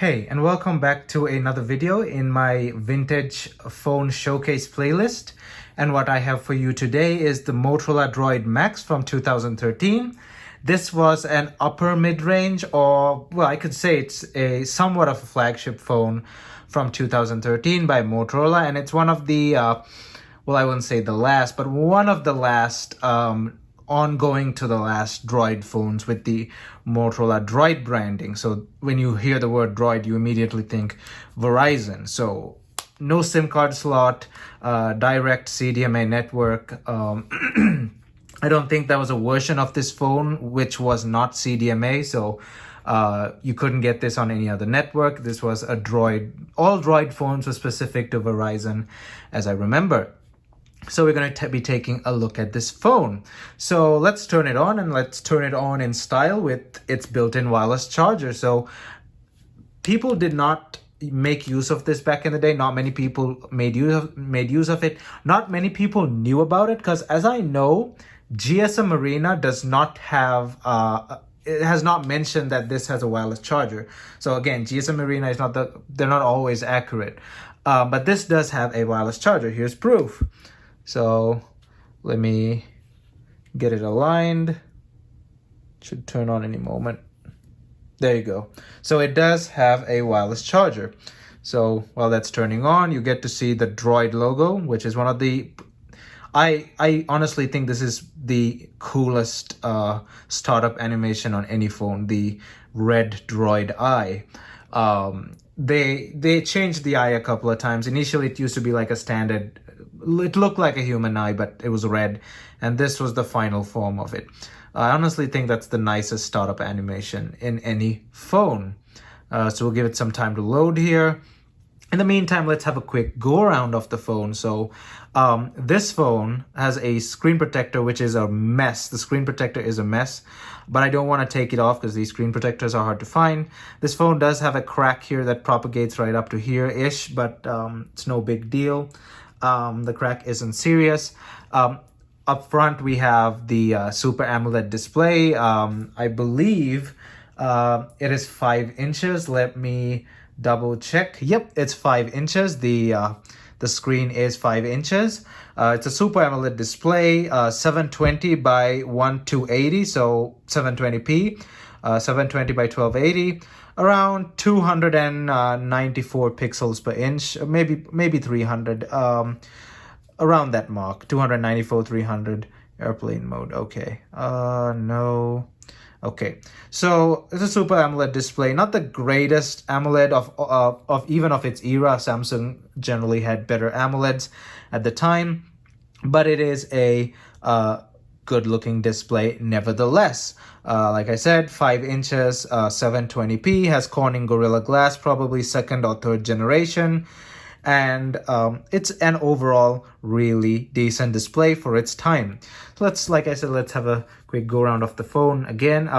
Hey, and welcome back to another video in my vintage phone showcase playlist. And what I have for you today is the Motorola Droid Maxx from 2013. This was an upper mid-range, or well, I could say it's a somewhat of a flagship phone from 2013 by Motorola, and it's one of the well, I wouldn't say the last, but one of the last ongoing to the last Droid phones with the Motorola Droid branding. So when you hear the word Droid, you immediately think Verizon. So no SIM card slot, direct CDMA network. I don't think there was a version of this phone which was not CDMA. So you couldn't get this on any other network. This was a Droid. All Droid phones were specific to Verizon, as I remember. So we're going to be taking a look at this phone. So let's turn it on, and let's turn it on in style with its built-in wireless charger. So people did not make use of this back in the day. Not many people made use of it. Not many people knew about it because, as I know, GSM Arena does not have it has not mentioned that this has a wireless charger. So again, GSM Arena is not they're not always accurate. But this does have a wireless charger. Here's proof. So let me get it aligned. Should turn on any moment. There you go. So it does have a wireless charger. So while that's turning on, you get to see the Droid logo, which is one of the... I honestly think this is the coolest startup animation on any phone, the red Droid eye. They changed the eye a couple of times. Initially, it used to be like a standard... It looked like a human eye, but it was red, and this was the final form of it. I honestly think that's the nicest startup animation in any phone. So we'll give it some time to load here. In the meantime, let's have a quick go around of the phone. So this phone has a screen protector, which is a mess. The screen protector is a mess, but I don't want to take it off because these screen protectors are hard to find. This phone does have a crack here that propagates right up to here-ish, but it's no big deal. The crack isn't serious. Up front, we have the Super AMOLED display. I believe it is 5 inches. Let me double check. Yep, it's 5 inches. The screen is 5 inches. It's a Super AMOLED display, 720 by 1280, so 720p, 720 by 1280. Around 294 pixels per inch, maybe 300, around that mark, 294, 300, airplane mode. Okay, no. Okay, so it's a Super AMOLED display, not the greatest AMOLED of even of its era. Samsung generally had better AMOLEDs at the time, but it is a good looking display nevertheless. Like I said, 5 inches, 720p, has Corning Gorilla Glass, probably second or third generation, and it's an overall really decent display for its time. So like I said, let's have a quick go around of the phone. Again,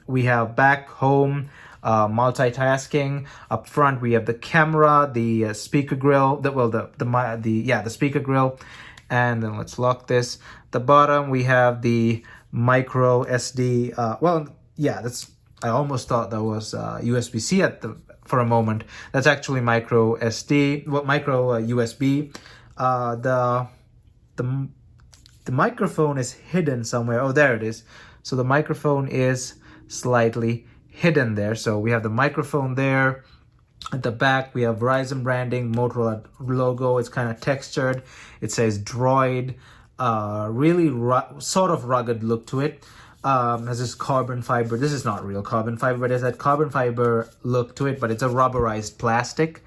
we have back, home, multitasking. Up front, we have the camera, the speaker grill, the speaker grill. And then let's lock this. The bottom, we have the micro SD. I almost thought that was USB-C for a moment. That's actually micro SD, micro USB. The microphone is hidden somewhere. Oh, there it is. So the microphone is slightly hidden there. So we have the microphone there. At the back, we have Verizon branding, Motorola logo. It's kind of textured. It says Droid. Really sort of rugged look to it. Has this carbon fiber. This is not real carbon fiber, but it has that carbon fiber look to it, but it's a rubberized plastic.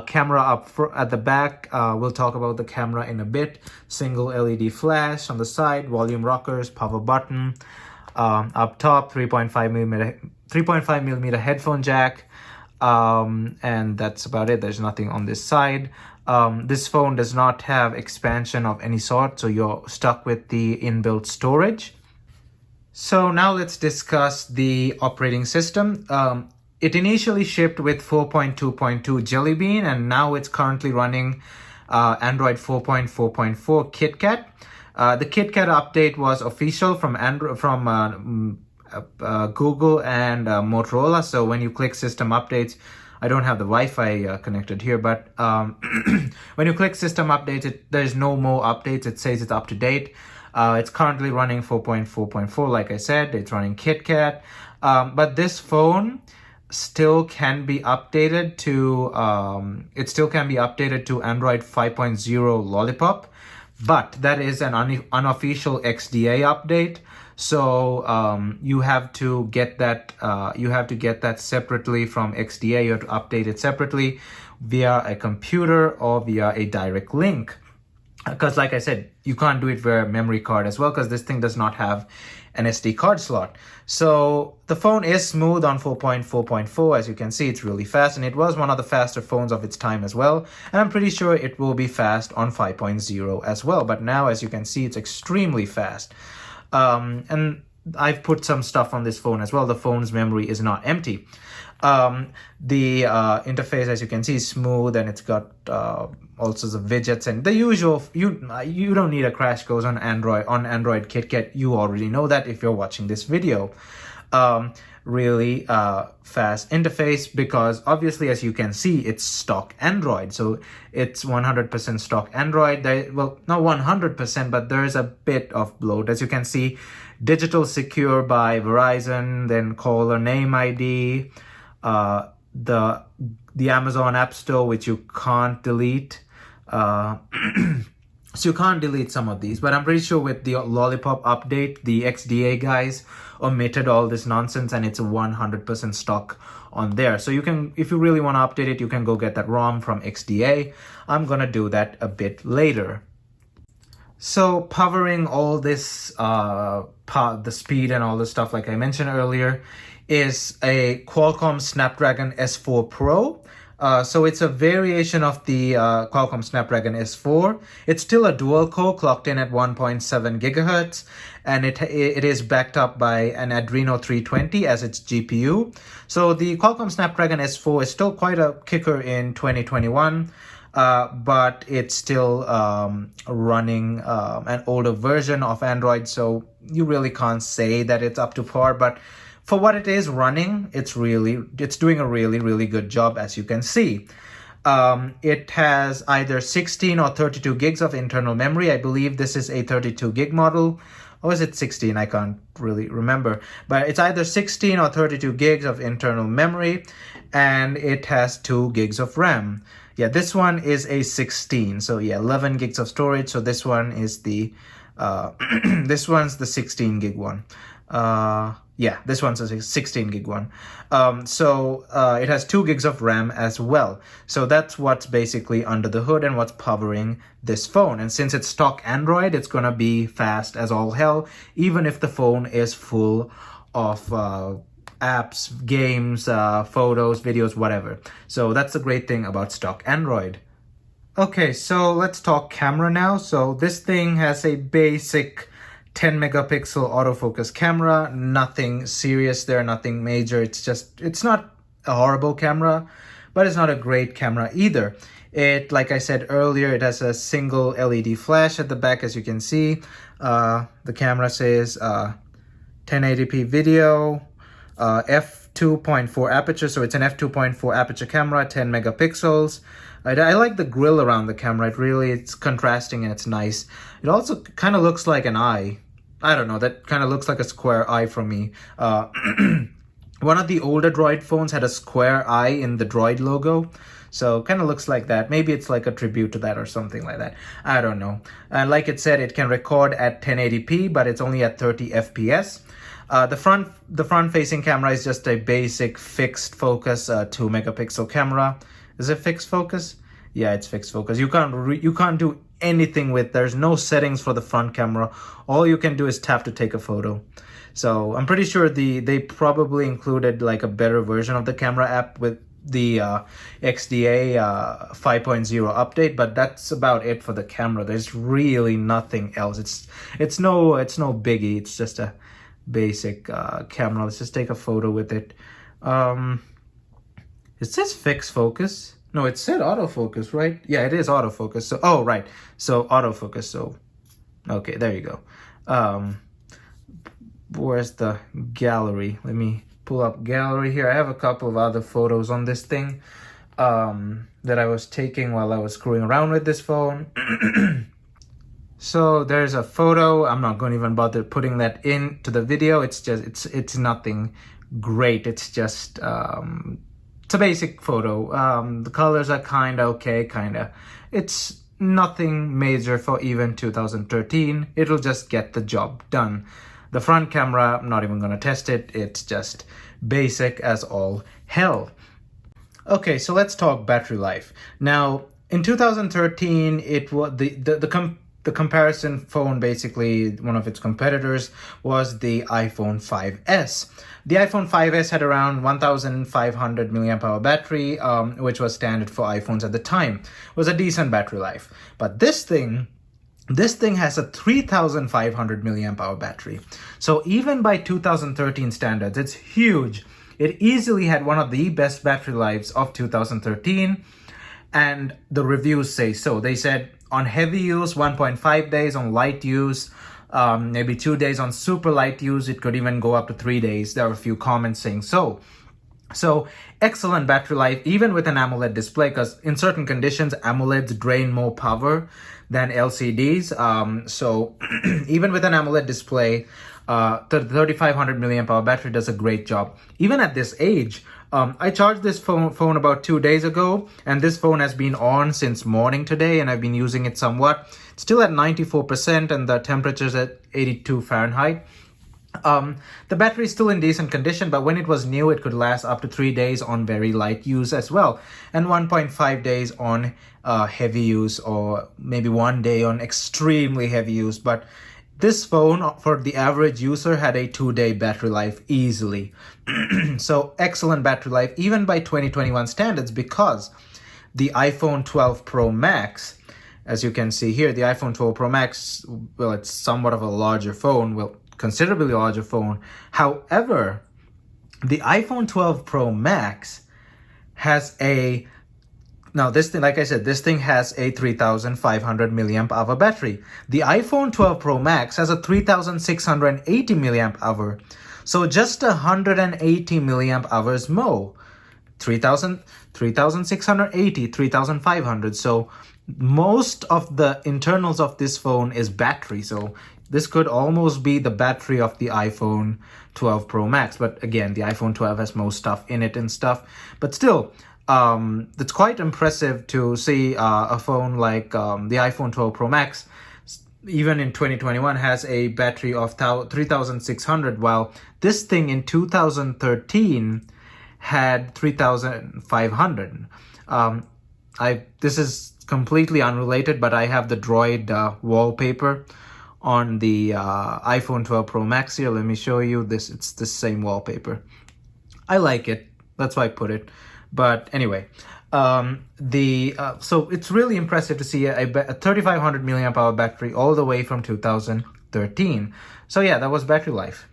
Camera up at the back. We'll talk about the camera in a bit. Single LED flash on the side. Volume rockers. Power button. Up top, 3.5 millimeter headphone jack. And that's about it. There's nothing on this side. This phone does not have expansion of any sort, so you're stuck with the inbuilt storage. So now let's discuss the operating system. It initially shipped with 4.2.2 Jelly Bean, and now it's currently running Android 4.4.4 KitKat. The KitKat update was official from Google and Motorola. So when you click System Updates I don't have the Wi-Fi connected here, but when you click System Update, there's no more updates. It says it's up to date. It's currently running 4.4.4, like I said. It's running KitKat. But this phone still can be updated to Android 5.0 Lollipop, but that is an unofficial XDA update. So you have to get that separately from XDA. You have to update it separately via a computer or via a direct link. Because like I said, you can't do it via memory card as well, because this thing does not have an SD card slot. So the phone is smooth on 4.4.4. As you can see, it's really fast, and it was one of the faster phones of its time as well. And I'm pretty sure it will be fast on 5.0 as well. But now, as you can see, it's extremely fast. And I've put some stuff on this phone as well. The phone's memory is not empty. The interface, as you can see, is smooth, and it's got all sorts of widgets and the usual. You don't need a crash course on Android KitKat. You already know that if you're watching this video. Really fast interface, because obviously, as you can see, it's stock Android. So it's 100% stock Android. Well, not 100%, but there's a bit of bloat. As you can see, digital secure by Verizon, then caller name ID, the Amazon App Store, which you can't delete. So you can't delete some of these, but I'm pretty sure with the Lollipop update, the XDA guys omitted all this nonsense, and it's 100% stock on there. So you can, if you really want to update it, you can go get that ROM from XDA. I'm gonna do that a bit later. So powering all this, the speed and all the stuff, like I mentioned earlier, is a Qualcomm Snapdragon S4 Pro. So it's a variation of the Qualcomm Snapdragon S4. It's still a dual core, clocked in at 1.7 gigahertz, and it is backed up by an Adreno 320 as its GPU. So the Qualcomm Snapdragon S4 is still quite a kicker in 2021, but it's still running an older version of Android, so you really can't say that it's up to par, but for what it is running, it's doing a really good job, as you can see. It has either 16 or 32 gigs of internal memory. I believe this is a 32 gig model. Or is it 16? I can't really remember. But it's either 16 or 32 gigs of internal memory, and it has 2 gigs of RAM. Yeah, this one is a 16. So yeah, 11 gigs of storage. So this one is the this one's the 16 gig one. Yeah, this one's a 16 gig one. It has 2 gigs of RAM as well. So that's what's basically under the hood and what's powering this phone. And since it's stock Android, it's gonna be fast as all hell, even if the phone is full of apps, games, photos, videos, whatever. So that's the great thing about stock Android. Okay, so let's talk camera now. So this thing has a basic 10 megapixel autofocus camera, nothing serious there, nothing major. It's not a horrible camera, but it's not a great camera either. It, like I said earlier, it has a single LED flash at the back, as you can see. The camera says 1080p video, f2.4 aperture, so it's an f2.4 aperture camera, 10 megapixels. I like the grill around the camera. It's contrasting and it's nice. It also kind of looks like an eye. I don't know, that kind of looks like a square eye for me. One of the older Droid phones had a square eye in the Droid logo. So kind of looks like that. Maybe it's like a tribute to that or something like that. I don't know. And like it said, it can record at 1080p, but it's only at 30 FPS. The front facing camera is just a basic fixed focus 2 megapixel camera. Is it fixed focus? Yeah, it's fixed focus. You can't do anything with. There's no settings for the front camera. All you can do is tap to take a photo. So I'm pretty sure they probably included like a better version of the camera app with the XDA 5.0 update, but that's about it for the camera. There's really nothing else. It's no biggie. It's just a basic camera. Let's just take a photo with it. It says fixed focus. No, it said autofocus, right? Yeah, it is autofocus. So, oh, right. So autofocus. So, okay, there you go. Where's the gallery? Let me pull up gallery here. I have a couple of other photos on this thing that I was taking while I was screwing around with this phone. So there's a photo. I'm not going to even bother putting that into the video. It's just, it's nothing great. It's just, it's a basic photo. The colors are kind of okay, It's nothing major for even 2013. It'll just get the job done. The front camera, I'm not even going to test it. It's just basic as all hell. Okay, so let's talk battery life. Now, in 2013, it was the comparison phone, basically one of its competitors, was the iPhone 5S. The iPhone 5S had around 1,500 milliamp hour battery, which was standard for iPhones at the time. It was a decent battery life. But this thing has a 3,500 milliamp hour battery. So even by 2013 standards, it's huge. It easily had one of the best battery lives of 2013, and the reviews say so. They said on heavy use, 1.5 days, on light use, maybe 2 days, on super light use, it could even go up to 3 days. There are a few comments saying so. So excellent battery life, even with an AMOLED display, because in certain conditions, AMOLEDs drain more power than LCDs. So even with an AMOLED display, the 3,500 milliamp hour battery does a great job. Even at this age, I charged this phone about 2 days ago, and this phone has been on since morning today, and I've been using it somewhat. It's still at 94%, and the temperature's at 82 Fahrenheit. The battery is still in decent condition, but when it was new, it could last up to 3 days on very light use as well, and 1.5 days on heavy use, or maybe 1 day on extremely heavy use. But this phone, for the average user, had a 2-day battery life easily. So excellent battery life, even by 2021 standards, because the iPhone 12 Pro Max, as you can see here, the iPhone 12 Pro Max, well, it's somewhat of a larger phone, well, considerably larger phone. However, the iPhone 12 Pro Max has now this thing, like I said, this thing has a 3,500 milliamp hour battery. The iPhone 12 Pro Max has a 3,680 milliamp hour. So just 180 milliamp hours more. 3,680, 3,500. So most of the internals of this phone is battery. So this could almost be the battery of the iPhone 12 Pro Max. But again, the iPhone 12 has more stuff in it and stuff. But still, it's quite impressive to see a phone like the iPhone 12 Pro Max, even in 2021, has a battery of 3,600, while this thing in 2013 had 3,500. This is completely unrelated, but I have the Droid wallpaper on the iPhone 12 Pro Max here. Let me show you this. It's the same wallpaper. I like it. That's why I put it. But anyway, so it's really impressive to see a 3,500 milliamp hour battery all the way from 2013. So yeah, that was battery life.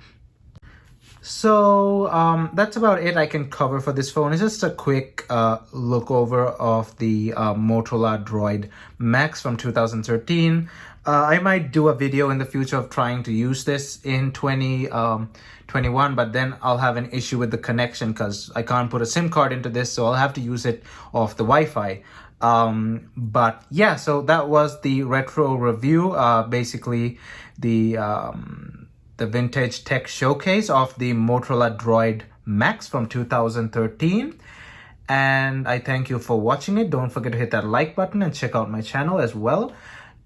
So that's about it I can cover for this phone. It's just a quick look over of the Motorola Droid Maxx from 2013. I might do a video in the future of trying to use this in 2021, but then I'll have an issue with the connection because I can't put a SIM card into this, so I'll have to use it off the Wi-Fi. But yeah, so that was the retro review, basically the vintage tech showcase of the Motorola Droid Maxx from 2013. And I thank you for watching it. Don't forget to hit that like button and check out my channel as well.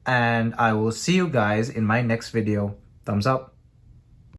And I will see you guys in my next video. Thumbs up.